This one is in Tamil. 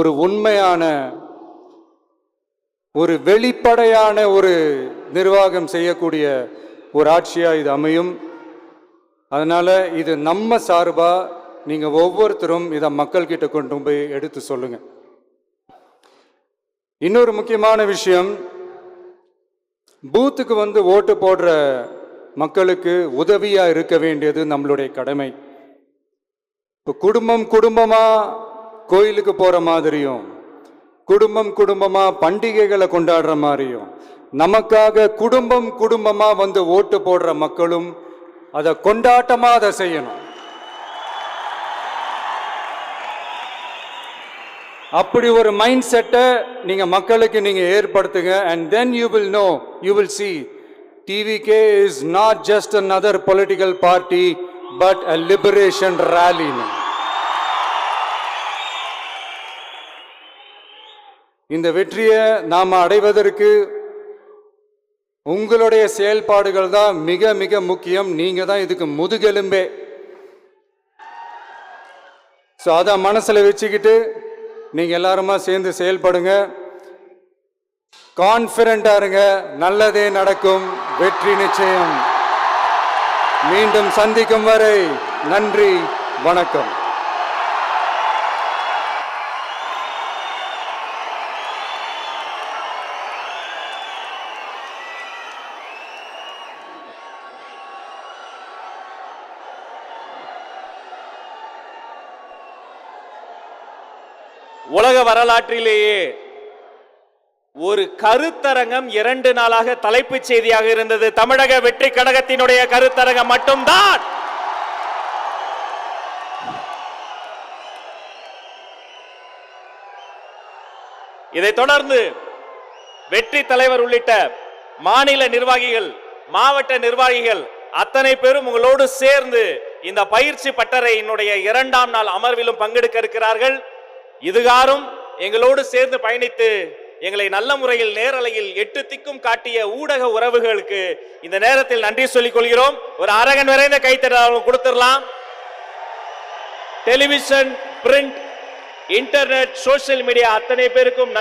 ஒரு உண்மையான ஒரு வெளிப்படையான ஒரு நிர்வாகம் செய்யக்கூடிய ஒரு ஆட்சியா இது அமையும். அதனால இது நம்ம சார்பா நீங்க ஒவ்வொருத்தரும் இதை மக்கள் கிட்ட கொண்டு போய் எடுத்து சொல்லுங்க. இன்னொரு முக்கியமான விஷயம், பூத்துக்கு வந்து ஓட்டு போடுற மக்களுக்கு உதவியா இருக்க வேண்டியது நம்மளுடைய கடமை. இப்போ குடும்பம் குடும்பமா கோயிலுக்கு போற மாதிரியும், குடும்பம் குடும்பமா பண்டிகைகளை கொண்டாடுற மாதிரியும், நமக்காக குடும்பம் குடும்பமா வந்து ஓட்டு போடுற மக்களும் அதை கொண்டாட்டமா அதை செய்யணும். அப்படி ஒரு மைண்ட் செட்டை நீங்க மக்களுக்கு நீங்க ஏற்படுத்துங்க. and then you will know, you will see TVK is not just another political party but a liberation rally. இந்த வெற்றியை நாம அடைவதற்கு உங்களுடைய செயல்பாடுகள் தான் மிக மிக முக்கியம். நீங்க தான் இதுக்கு முதுகெலும்பே. ஸோ அதை மனசுல வச்சுக்கிட்டு நீங்க எல்லாருமா சேர்ந்து செயல்படுங்க. கான்ஃபிடண்டா இருங்க, நல்லதே நடக்கும், வெற்றி நிச்சயம். மீண்டும் சந்திக்கும் வரை நன்றி, வணக்கம். உலக வரலாற்றிலேயே ஒரு கருத்தரங்கம் 2 நாளாக தலைப்புச் செய்தியாக இருந்தது. தமிழக வெற்றி கழகத்தினுடைய கருத்தரங்கம் மட்டும்தான். இதைத் தொடர்ந்து வெற்றி தலைவர் உள்ளிட்ட மாநில நிர்வாகிகள், மாவட்ட நிர்வாகிகள் அத்தனை பேரும் உங்களோடு சேர்ந்து இந்த பயிற்சி பட்டறையினுடைய 2ஆம் நாள் அமர்விலும் பங்கெடுக்க இருக்கிறார்கள். இதுகாரும் எங்களோடு சேர்ந்து பயணித்து எங்களை நல்ல முறையில் நேரலையில் 8 திக்கும் காட்டிய ஊடக உறவுகளுக்கு இந்த நேரத்தில் நன்றி சொல்லிக் கொள்கிறோம். ஒரு அரங்கன் நிறைந்த கைத்தட்டல் கொடுத்துடலாம். Television, print, internet, social media அத்தனை பேருக்கும்